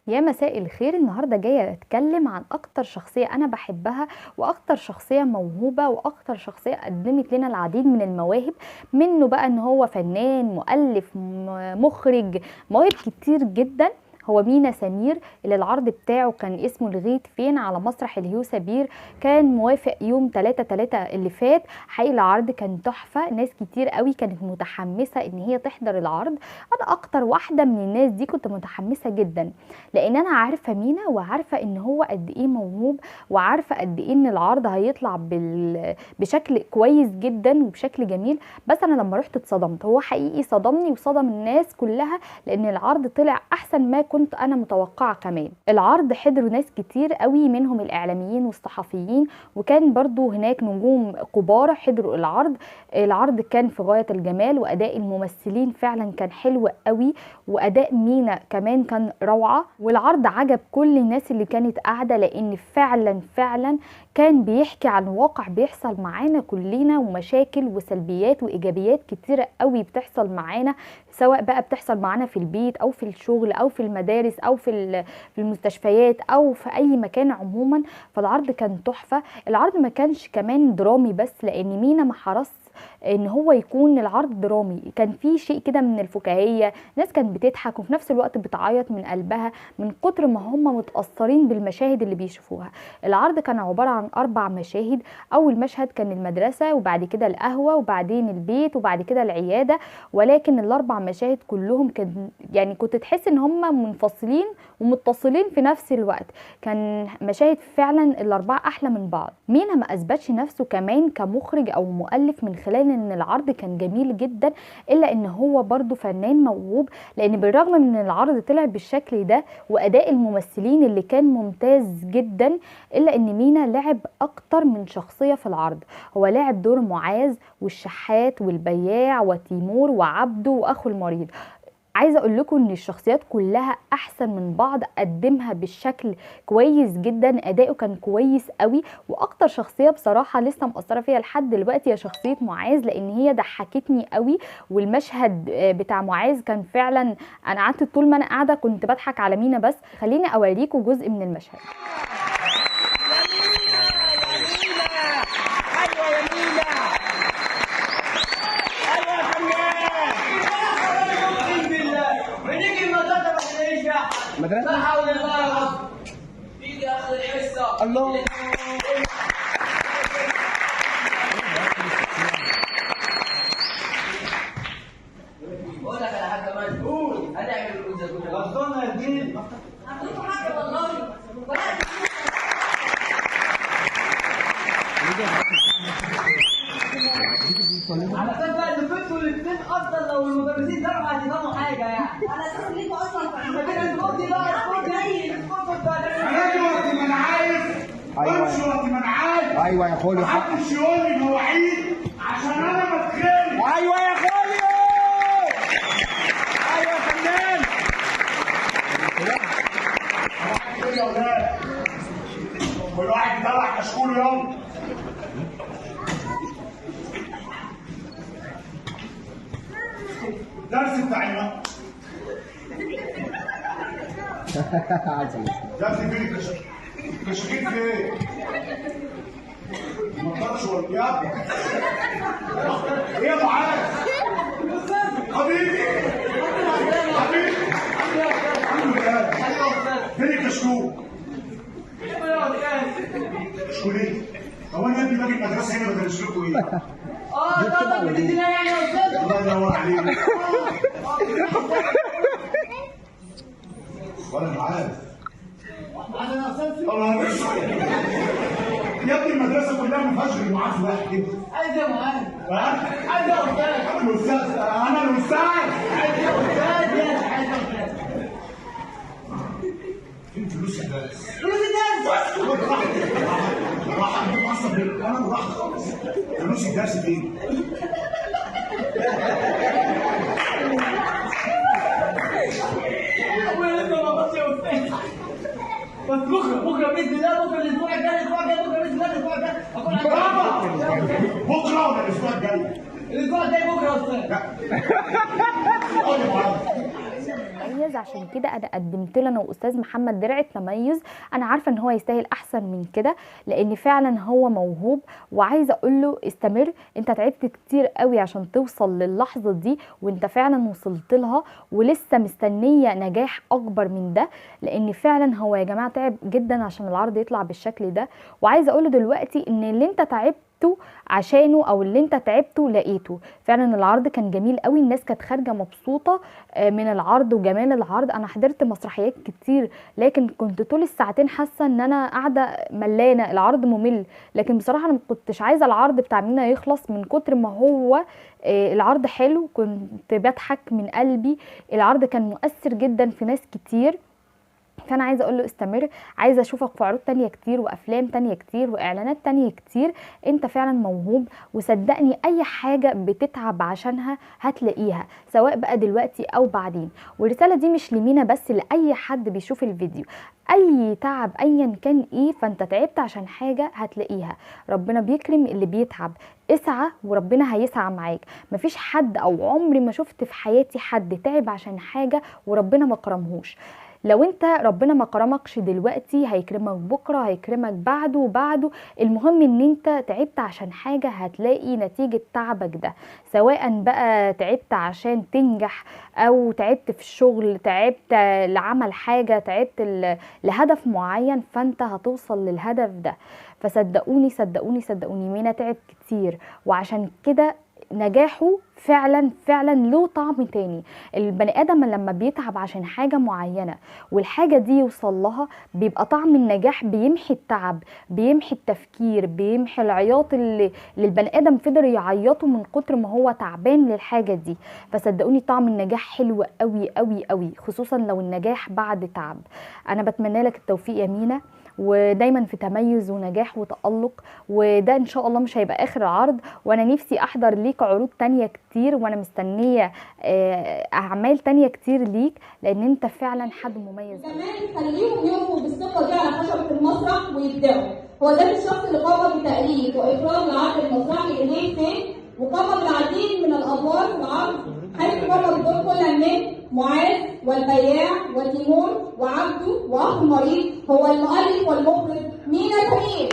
يا مساء الخير. النهارده جايه اتكلم عن اكتر شخصيه انا بحبها، واكتر شخصيه موهوبه، واكتر شخصيه قدمت لنا العديد من المواهب. منه بقى ان هو فنان، مؤلف، مخرج، مواهب كتير جدا. هو مينا سمير اللي العرض بتاعه كان اسمه لغاية فين على مسرح الهيوسة بير. كان موافق يوم 3/3 اللي فات. حقيقي العرض كان تحفة، ناس كتير قوي كانت متحمسة ان هي تحضر العرض. انا اكتر واحدة من الناس دي كنت متحمسة جدا، لان انا عارفة مينا وعارفة ان هو قد ايه موهوب، وعارفة قد ايه ان العرض هيطلع بشكل كويس جدا وبشكل جميل. بس انا لما رحت اتصدمت، هو حقيقي صدمني وصدم الناس كلها، لان العرض طلع احسن ما كنت انا متوقعه. كمان العرض حضروا ناس كتير قوي، منهم الاعلاميين والصحفيين، وكان برضو هناك نجوم كبار حضروا العرض. العرض كان في غايه الجمال، واداء الممثلين فعلا كان حلو قوي، واداء مينا كمان كان روعه. والعرض عجب كل الناس اللي كانت قاعده، لان فعلا كان بيحكي عن واقع بيحصل معانا كلنا، ومشاكل وسلبيات وايجابيات كتيره قوي بتحصل معانا، سواء بقى بتحصل معانا في البيت او في الشغل او في المدارس او في المستشفيات او في اي مكان عموما. فالعرض كان تحفه. العرض ما كانش كمان درامي بس، لان مينا ما حرص ان هو يكون العرض درامي، كان في شيء كده من الفكاهيه، ناس كانت بتضحك وفي نفس الوقت بتعيط من قلبها من كتر ما هم متاثرين بالمشاهد اللي بيشوفوها. العرض كان عباره عن 4 مشاهد. اول مشهد كان المدرسه، وبعد كده القهوه، وبعدين البيت، وبعد كده العياده. ولكن ال4 مشاهد كلهم كان يعني كنت تحس ان هم منفصلين ومتصلين في نفس الوقت. كان مشاهد فعلا ال4 احلى من بعض. مينا ما اثبتش نفسه كمان كمخرج او مؤلف من خلال ان العرض كان جميل جدا، الا ان هو برضو فنان موهوب، لان بالرغم من ان العرض طلع بالشكل ده واداء الممثلين اللي كان ممتاز جدا، الا ان مينا لعب اكتر من شخصية في العرض. هو لعب دور معاذ والشحات والبياع وتيمور وعبده واخو المريض. عايزه اقول لكم ان الشخصيات كلها احسن من بعض، قدمها بالشكل كويس جدا، اداؤه كان كويس قوي. واكتر شخصيه بصراحه لسه مأثره فيها لحد دلوقتي هي شخصيه معاذ، لان هي ضحكتني قوي. والمشهد بتاع معاذ كان فعلا، انا قعدت طول ما انا قاعده كنت بضحك على مينا. بس خليني اوريكم جزء من المشهد. مدرسة لا حول الله يا رب. في اخر الحصه الله بقول لك على حاجه كمان. قول هنعمل الجزء كله غلطانه يا دين. هتقولوا حاجه والله على اساس بقى ان انتوا الاثنين افضل، لو المدرسين زرعوا هتفهموا حاجه يعني. على اساس ان انتوا اصلا فاهمين كده. اسكتي بقى، اسكتي اسكتي وقت ما انا عايز امشي، وقت ما انا عايز. ايوه يا خولي، محدش يقول لي مواعيد عشان انا بتخيل. ايوه يا خولي، ايوه يا فنان. يا ولاد كل واحد يطلع كشكول يلا. درس بتاعنا درس فين؟ كشكيل في ايه؟ ما تقدرش ولا يا ابني. ايه يا معاذ؟ حبيبي حبيبي الحمد لله. فين الكشكول؟ كشكول ايه؟ هو انا يا ابني باجي المدرسه هنا بدرس لكم ايه؟ ده بتدينا يعني يا استاذ. الله ينور عليك. ولا معاذ انا استاذ. الله يا ابني المدرسه كلها ما فيهاش غير معاذ واحد كده. عايز يا معاذ؟ عايز يا استاذ. انا الاستاذ، انا الاستاذ. عايز يا استاذ. يا عايز يا استاذ. فين فلوس الدرس؟ فلوس الدرس؟ راح اجيب اصلا انا براحتي خالص. فلوس الدرس فين؟ بس بكره باذن الله، بكره الاسبوع الجاي، الاسبوع الجاي بكره باذن الله، الاسبوع الجاي اكون عندي بكره ولا الاسبوع الجاي؟ الاسبوع الجاي بكره يا استاذ. لا اقعد يا معلم. مميز، عشان كده انا قدمت له انا واستاذ محمد درع تميز. انا عارفه ان هو يستاهل احسن من كده، لان فعلا هو موهوب. وعايزه اقول له استمر، انت تعبت كتير قوي عشان توصل للحظه دي، وانت فعلا وصلت لها، ولسه مستنيه نجاح اكبر من ده، لان فعلا هو يا جماعه تعب جدا عشان العرض يطلع بالشكل ده. وعايزه اقول له دلوقتي ان اللي انت تعبته عشانه او اللي انت تعبته لقيته. فعلا العرض كان جميل قوي، الناس كانت خارجه مبسوطه من العرض وجمال العرض. انا حضرت مسرحيات كتير، لكن كنت طول الساعتين حاسه ان انا قاعده ملانه، العرض ممل. لكن بصراحه انا ما كنتش عايزه العرض بتاع مينا يخلص من كتر ما هو العرض حلو، كنت بضحك من قلبي. العرض كان مؤثر جدا في ناس كتير. فانا عايزه اقول له استمر، عايزه اشوفك في عروض تانية كتير وافلام تانية كتير واعلانات تانية كتير. انت فعلا موهوب، وصدقني اي حاجه بتتعب عشانها هتلاقيها، سواء بقى دلوقتي او بعدين. والرساله دي مش لمينا بس، لاي حد بيشوف الفيديو. اي تعب ايا كان ايه، فانت تعبت عشان حاجه هتلاقيها. ربنا بيكرم اللي بيتعب. اسعى وربنا هيسعى معاك. مفيش حد، او عمري ما شفت في حياتي حد تعب عشان حاجه وربنا ما كرمهوش. لو انت ربنا ما كرمكش دلوقتي هيكرمك بكره، هيكرمك بعده وبعده. المهم ان انت تعبت عشان حاجه هتلاقي نتيجه تعبك ده، سواء بقى تعبت عشان تنجح، او تعبت في الشغل، تعبت لعمل حاجه، تعبت لهدف معين، فانت هتوصل للهدف ده. فصدقوني صدقوني صدقوني، مينا تعب كتير، وعشان كده نجاحه فعلا فعلا له طعم تاني. البني ادم لما بيتعب عشان حاجه معينه والحاجه دي يوصل لها، بيبقى طعم النجاح بيمحي التعب، بيمحي التفكير، بيمحي العياط اللي البني ادم فضل يعيطه من كتر ما هو تعبان للحاجه دي. فصدقوني طعم النجاح حلو قوي قوي قوي، خصوصا لو النجاح بعد تعب. انا بتمنى لك التوفيق يا مينا، ودايما في تميز ونجاح وتألق. وده ان شاء الله مش هيبقى اخر العرض، وانا نفسي احضر ليك عروض تانية كتير، وانا مستنية اعمال تانية كتير ليك، لان انت فعلا حد مميز. كمان خليهم يقفوا بالثقة دي على خشبة المسرح ويبدعوا. هو ده الشخص اللي قام بتأليف وإخراج العرض المسرحي إليه فين، وقام بالعديد من الأدوار في العرض، حيث قام بدور كل من معاذ والبياع وتيمور وعبده وأخ المريض. هو المؤلف والمخرج مينا سمير.